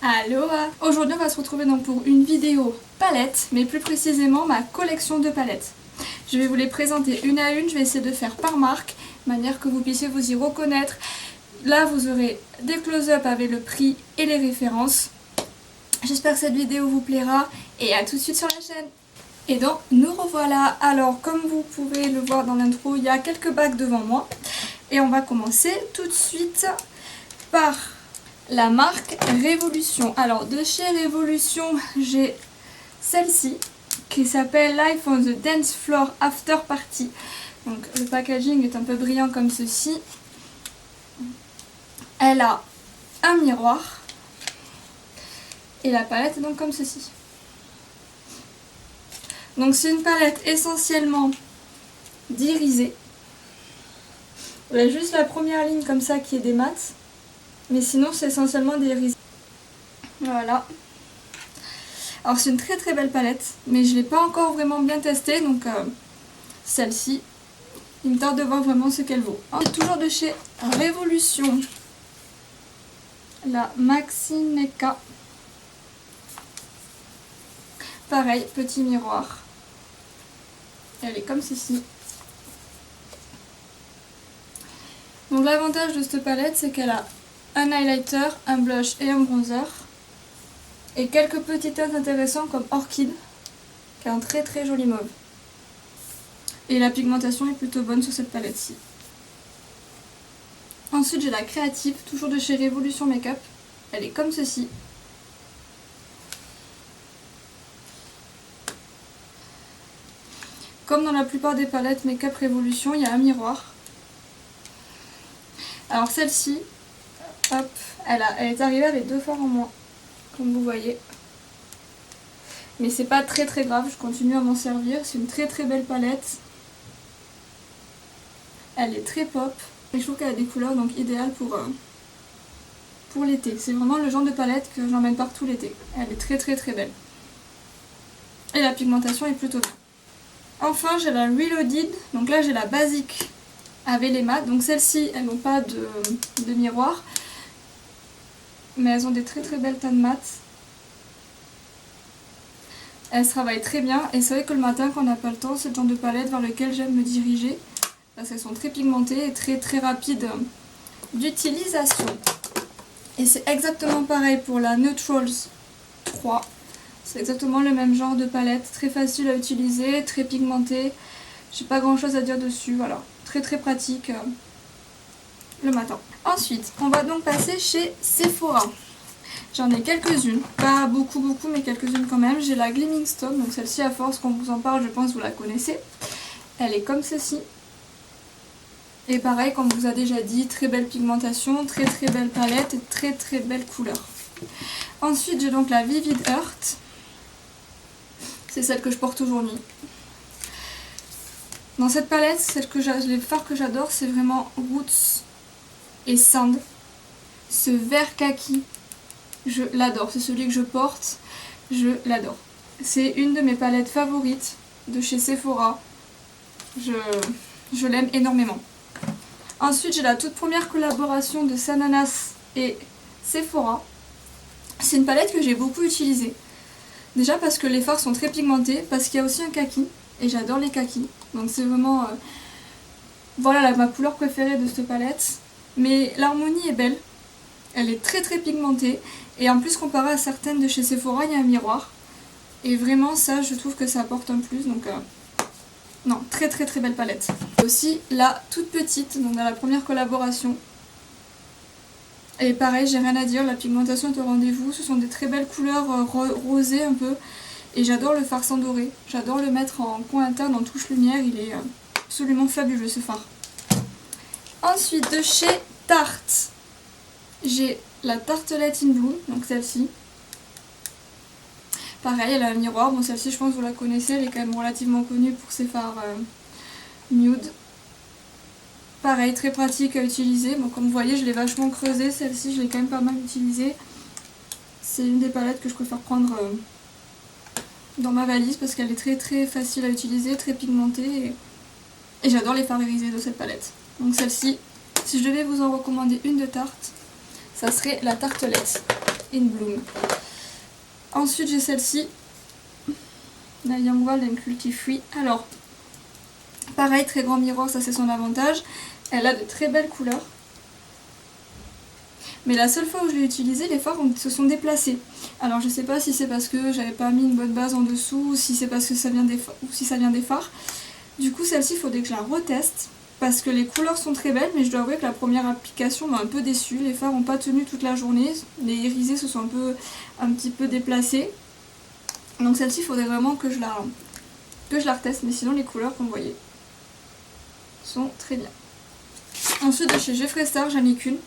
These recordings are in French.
Aloha! Aujourd'hui on va se retrouver donc pour une vidéo palette, mais plus précisément ma collection de palettes. Je vais vous les présenter une à une, je vais essayer de faire par marque, de manière que vous puissiez vous y reconnaître. Là vous aurez des close-up avec le prix et les références. J'espère que cette vidéo vous plaira et à tout de suite sur la chaîne. Et donc nous revoilà. Alors comme vous pouvez le voir dans l'intro, il y a quelques bagues devant moi. Et on va commencer tout de suite par la marque Révolution. Alors de chez Révolution, j'ai celle-ci qui s'appelle Life on the Dance Floor After Party. Donc le packaging est un peu brillant comme ceci. Elle a un miroir et la palette est donc comme ceci. Donc c'est une palette essentiellement d'irisé. Il y a juste la première ligne comme ça qui est des mats. Mais sinon c'est essentiellement des iris. Voilà. Alors c'est une très très belle palette. Mais je ne l'ai pas encore vraiment bien testée. Donc celle-ci, il me tarde de voir vraiment ce qu'elle vaut. Toujours de chez Révolution. La Maxi Mecha. Pareil, petit miroir. Elle est comme ceci. Donc l'avantage de cette palette, c'est qu'elle a un highlighter, un blush et un bronzer. Et quelques petits teintes intéressants comme Orchid, qui a un très très joli mauve. Et la pigmentation est plutôt bonne sur cette palette-ci. Ensuite j'ai la Créative, toujours de chez Révolution Makeup. Elle est comme ceci. Comme dans la plupart des palettes Makeup Révolution, il y a un miroir. Alors celle-ci, hop, elle est arrivée avec 2 fards en moins, comme vous voyez. Mais c'est pas très très grave, je continue à m'en servir. C'est une très très belle palette. Elle est très pop. Et je trouve qu'elle a des couleurs donc idéales pour l'été. C'est vraiment le genre de palette que j'emmène partout l'été. Elle est très très très belle. Et la pigmentation est plutôt bien. Enfin j'ai la Reloaded, donc là j'ai la basique avec les mats. Donc celles-ci elles n'ont pas de miroir. Mais elles ont des très très belles teintes mat. Elles se travaillent très bien. Et c'est vrai que le matin quand on n'a pas le temps, c'est le genre de palette vers lequel j'aime me diriger. Parce qu'elles sont très pigmentées et très très rapides d'utilisation. Et c'est exactement pareil pour la Neutrals 3. C'est exactement le même genre de palette, très facile à utiliser, très pigmentée. J'ai pas grand chose à dire dessus, voilà. Très très pratique le matin. Ensuite, on va donc passer chez Sephora. J'en ai quelques-unes, pas beaucoup mais quelques-unes quand même. J'ai la Gleaming Stone, donc celle-ci à force qu'on vous en parle, je pense que vous la connaissez. Elle est comme ceci. Et pareil, comme on vous a déjà dit, très belle pigmentation, très très belle palette et très très belle couleur. Ensuite, j'ai donc la Vivid Earth. C'est celle que je porte aujourd'hui. Dans cette palette, les fards que j'adore, c'est vraiment Roots et Sand. Ce vert kaki, je l'adore. C'est celui que je porte, je l'adore. C'est une de mes palettes favorites de chez Sephora. Je l'aime énormément. Ensuite, j'ai la toute première collaboration de Sananas et Sephora. C'est une palette que j'ai beaucoup utilisée. Déjà parce que les fards sont très pigmentés, parce qu'il y a aussi un kaki, et j'adore les kakis. Donc c'est vraiment voilà ma couleur préférée de cette palette. Mais l'harmonie est belle, elle est très très pigmentée, et en plus comparé à certaines de chez Sephora, il y a un miroir. Et vraiment ça, je trouve que ça apporte un plus, donc non, très très très belle palette. Aussi la toute petite, donc dans la première collaboration. Et pareil, j'ai rien à dire, la pigmentation est au rendez-vous, ce sont des très belles couleurs rosées un peu. Et j'adore le fard sans doré, j'adore le mettre en coin interne, en touche lumière, il est absolument fabuleux ce fard. Ensuite de chez Tarte, j'ai la Tartelette in Bloom, donc celle-ci. Pareil, elle a un miroir, bon celle-ci je pense que vous la connaissez, elle est quand même relativement connue pour ses fards nude. Pareil, très pratique à utiliser. Bon, comme vous voyez, je l'ai vachement creusée. Celle-ci, je l'ai quand même pas mal utilisée. C'est une des palettes que je préfère prendre dans ma valise parce qu'elle est très très facile à utiliser, très pigmentée. Et j'adore les fards irisés de cette palette. Donc celle-ci, si je devais vous en recommander une de Tarte, ça serait la Tartelette. in Bloom. Ensuite j'ai celle-ci, la Young Wild and Cruelty Free. Alors, pareil, très grand miroir, ça c'est son avantage. Elle a de très belles couleurs. Mais la seule fois où je l'ai utilisée, les fards se sont déplacés. Alors je sais pas si c'est parce que j'avais pas mis une bonne base en dessous, ou si c'est parce que ça vient des ou si ça vient des fards. Du coup celle-ci, il faudrait que je la reteste. Parce que les couleurs sont très belles, mais je dois avouer que la première application m'a un peu déçue. Les fards n'ont pas tenu toute la journée. Les irisés se sont un petit peu déplacés. Donc celle-ci, il faudrait vraiment que je la reteste. Mais sinon, les couleurs, comme vous voyez, sont très bien. Ensuite, de chez Jeffree Star, j'en ai qu'une.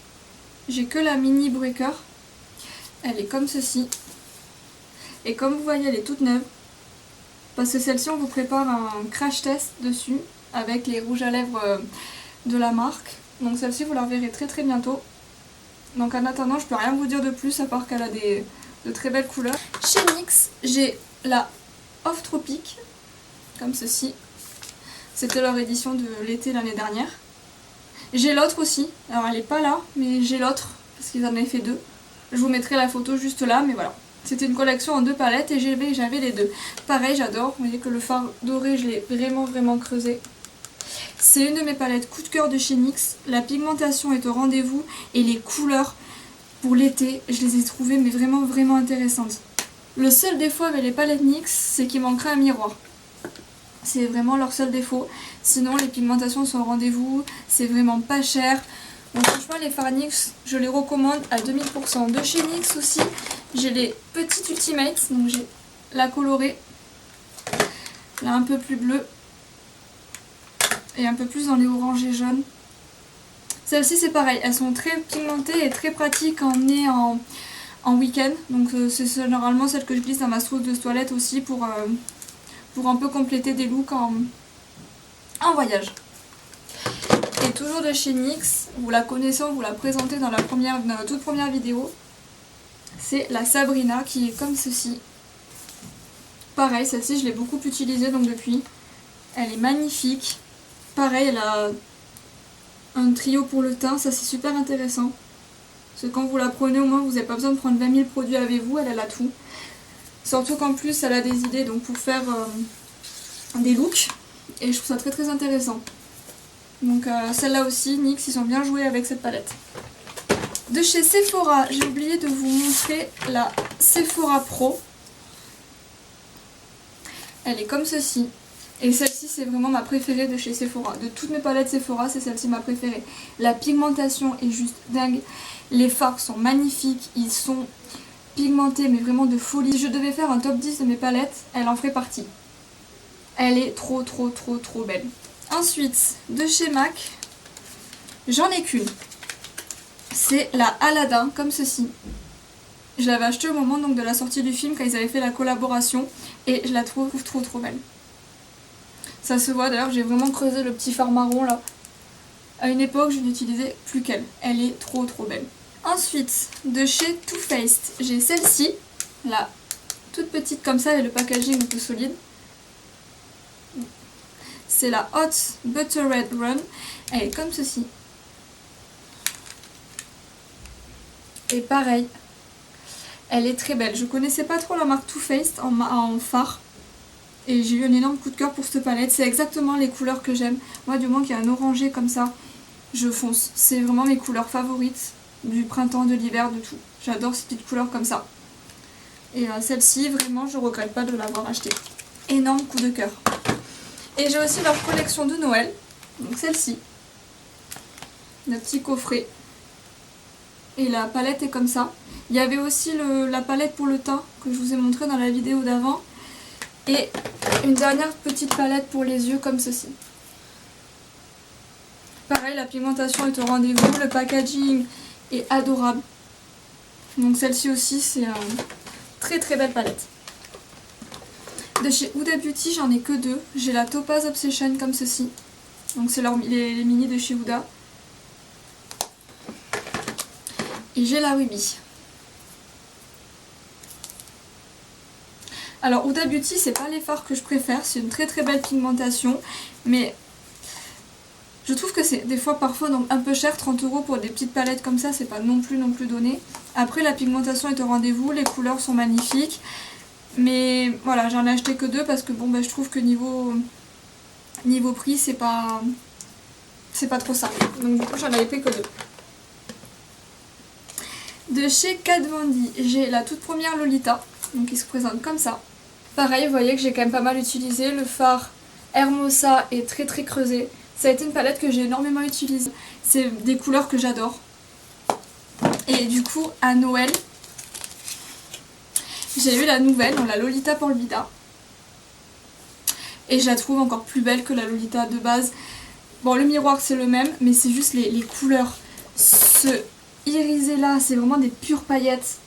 J'ai que la mini breaker. Elle est comme ceci. Et comme vous voyez, elle est toute neuve. Parce que celle-ci, on vous prépare un crash test dessus avec les rouges à lèvres de la marque. Donc celle-ci, vous la reverrez très très bientôt. Donc en attendant, je peux rien vous dire de plus à part qu'elle a de très belles couleurs. Chez NYX, j'ai la Off Tropic, comme ceci. C'était leur édition de l'été l'année dernière. J'ai l'autre aussi, alors elle n'est pas là, mais j'ai l'autre, parce qu'ils en avaient fait deux. Je vous mettrai la photo juste là, mais voilà. C'était une collection en 2 palettes et j'avais les deux. Pareil, j'adore, vous voyez que le fard doré, je l'ai vraiment creusé. C'est une de mes palettes coup de cœur de chez NYX. La pigmentation est au rendez-vous et les couleurs pour l'été, je les ai trouvées mais vraiment intéressantes. Le seul défaut avec les palettes NYX, c'est qu'il manquerait un miroir. C'est vraiment leur seul défaut. Sinon, les pigmentations sont au rendez-vous, c'est vraiment pas cher. Donc franchement, les fards NYX, je les recommande à 2000%. De chez NYX aussi, j'ai les petites Ultimates, donc j'ai la colorée, là un peu plus bleue, et un peu plus dans les oranges et jaunes. Celles-ci c'est pareil, elles sont très pigmentées et très pratiques à emmener en week-end. Donc c'est généralement celles que je glisse dans ma trousse de toilette aussi pour un peu compléter des looks en voyage. Et toujours de chez NYX, vous la connaissez, on vous l'a présentée dans la toute première vidéo. C'est la Sabrina qui est comme ceci. Pareil, celle-ci je l'ai beaucoup utilisée donc depuis. Elle est magnifique. Pareil, elle a un trio pour le teint, ça c'est super intéressant. Parce que quand vous la prenez, au moins vous n'avez pas besoin de prendre 20 000 produits avec vous, elle a tout. Surtout qu'en plus elle a des idées donc pour faire des looks. Et je trouve ça très intéressant. Donc celle-là aussi, NYX, ils ont bien joué avec cette palette. De chez Sephora, j'ai oublié de vous montrer la Sephora Pro. Elle est comme ceci. Et celle-ci, c'est vraiment ma préférée de chez Sephora. De toutes mes palettes Sephora, c'est celle-ci ma préférée. La pigmentation est juste dingue. Les fards sont magnifiques. Ils sont pigmentés, mais vraiment de folie. Si je devais faire un top 10 de mes palettes, elle en ferait partie. Elle est trop belle. Ensuite, de chez MAC, j'en ai qu'une. C'est la Aladdin, comme ceci. Je l'avais achetée au moment donc, de la sortie du film, quand ils avaient fait la collaboration. Et je la trouve trop belle. Ça se voit d'ailleurs, j'ai vraiment creusé le petit fard marron là. À une époque, je n'utilisais plus qu'elle. Elle est trop belle. Ensuite, de chez Too Faced, j'ai celle-ci. La toute petite comme ça et le packaging un peu solide. C'est la Hot Butter Red Run. Elle est comme ceci. Et pareil, elle est très belle. Je connaissais pas trop la marque Too Faced en fard. Et j'ai eu un énorme coup de cœur pour cette palette. C'est exactement les couleurs que j'aime. Moi, du moment qu'il y a un orangé comme ça, je fonce. C'est vraiment mes couleurs favorites du printemps, de l'hiver, de tout. J'adore ces petites couleurs comme ça. Et celle-ci, vraiment, je regrette pas de l'avoir achetée. Énorme coup de cœur. Et j'ai aussi leur collection de Noël. Donc celle-ci. Le petit coffret. Et la palette est comme ça. Il y avait aussi la palette pour le teint que je vous ai montré dans la vidéo d'avant. Et une dernière petite palette pour les yeux comme ceci. Pareil, la pigmentation est au rendez-vous. Le packaging est adorable. Donc celle-ci aussi, c'est une très belle palette. De chez Huda Beauty, j'en ai que deux. J'ai la Topaz Obsession comme ceci. Donc c'est les mini de chez Huda. Et j'ai la Ruby. Alors Huda Beauty, c'est pas les fards que je préfère. C'est une très belle pigmentation. Mais Je trouve que c'est des fois parfois donc un peu cher, 30 € pour des petites palettes comme ça, c'est pas non plus donné. Après la pigmentation est au rendez-vous, les couleurs sont magnifiques. Mais voilà, j'en ai acheté que 2 parce que bon je trouve que niveau prix c'est pas trop ça. Donc du coup j'en avais pris que 2. De chez Kat Von D, j'ai la toute première Lolita, donc qui se présente comme ça. Pareil, vous voyez que j'ai quand même pas mal utilisé. Le fard Hermosa est très très creusé. Ça a été une palette que j'ai énormément utilisée. C'est des couleurs que j'adore. Et du coup, à Noël, j'ai eu la nouvelle, donc la Lolita pour le Vida. Et je la trouve encore plus belle que la Lolita de base. Bon, le miroir c'est le même, mais c'est juste les couleurs. Ce irisé là, c'est vraiment des pures paillettes.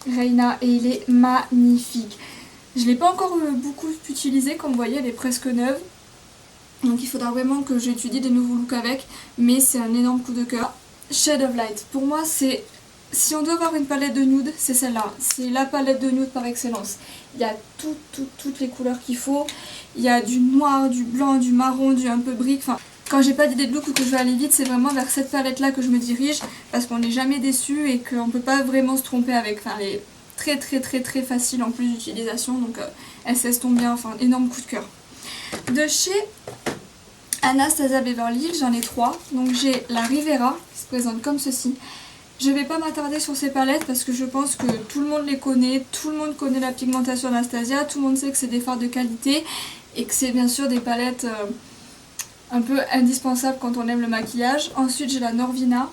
Reina, et il est magnifique. Je ne l'ai pas encore beaucoup utilisé, comme vous voyez, elle est presque neuve. Donc il faudra vraiment que j'étudie des nouveaux looks avec, mais c'est un énorme coup de cœur. Shade of Light, pour moi c'est... Si on doit avoir une palette de nude, c'est celle-là. C'est la palette de nude par excellence. Il y a toutes les couleurs qu'il faut. Il y a du noir, du blanc, du marron, du un peu brique. Enfin, quand j'ai pas d'idée de look ou que je veux aller vite, c'est vraiment vers cette palette-là que je me dirige. Parce qu'on n'est jamais déçu et qu'on peut pas vraiment se tromper avec. Enfin, elle est très facile en plus d'utilisation. Donc elle s'estompe bien. Enfin, énorme coup de cœur. De chez Anastasia Beverly Hills, j'en ai 3. Donc j'ai la Rivera qui se présente comme ceci. Je ne vais pas m'attarder sur ces palettes parce que je pense que tout le monde les connaît, tout le monde connaît la pigmentation Anastasia, tout le monde sait que c'est des fards de qualité et que c'est bien sûr des palettes un peu indispensables quand on aime le maquillage. Ensuite j'ai la Norvina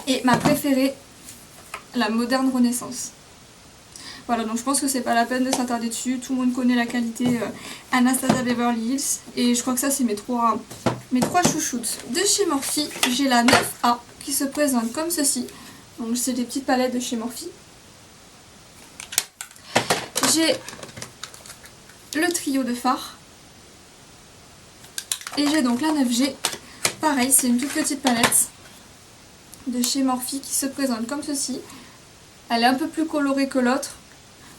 et ma préférée, la Moderne Renaissance. Voilà, donc je pense que c'est pas la peine de s'attarder dessus, tout le monde connaît la qualité Anastasia Beverly Hills et je crois que ça c'est mes trois chouchoutes. De chez Morphe, j'ai la 9A qui se présente comme ceci. Donc c'est des petites palettes de chez Morphe. J'ai le trio de fards. Et j'ai donc la 9G. Pareil, c'est une toute petite palette de chez Morphe qui se présente comme ceci. Elle est un peu plus colorée que l'autre.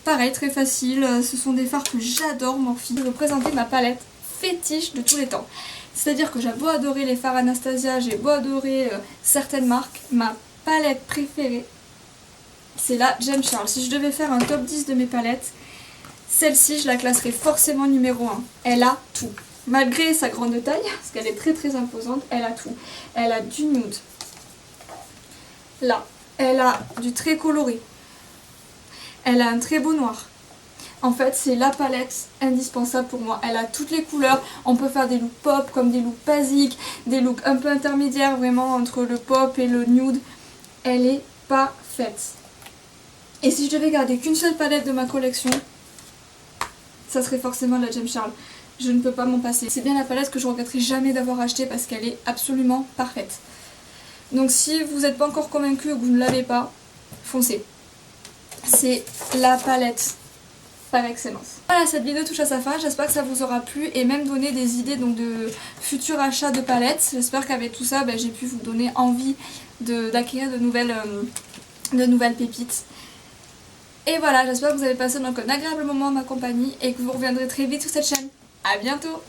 Pareil, très facile. Ce sont des fards que j'adore, Morphe. Je vais vous présenter ma palette fétiche de tous les temps. C'est-à-dire que j'ai beau adorer les fards Anastasia, j'ai beau adorer certaines marques, ma palette préférée, c'est la James Charles. Si je devais faire un top 10 de mes palettes, celle-ci, je la classerais forcément numéro 1. Elle a tout. Malgré sa grande taille, parce qu'elle est très imposante, elle a tout. Elle a du nude. Là, elle a du très coloré. Elle a un très beau noir. En fait, c'est la palette indispensable pour moi. Elle a toutes les couleurs. On peut faire des looks pop comme des looks basiques, des looks un peu intermédiaires vraiment entre le pop et le nude. Elle est parfaite. Et si je devais garder qu'une seule palette de ma collection, ça serait forcément la James Charles. Je ne peux pas m'en passer. C'est bien la palette que je regretterai jamais d'avoir achetée parce qu'elle est absolument parfaite. Donc si vous n'êtes pas encore convaincu ou que vous ne l'avez pas, foncez. C'est la palette par excellence. Voilà, cette vidéo touche à sa fin, j'espère que ça vous aura plu et même donné des idées donc, de futurs achats de palettes. J'espère qu'avec tout ça, j'ai pu vous donner envie d'acquérir de nouvelles pépites. Et voilà, j'espère que vous avez passé donc un agréable moment en ma compagnie et que vous reviendrez très vite sur cette chaîne. A bientôt!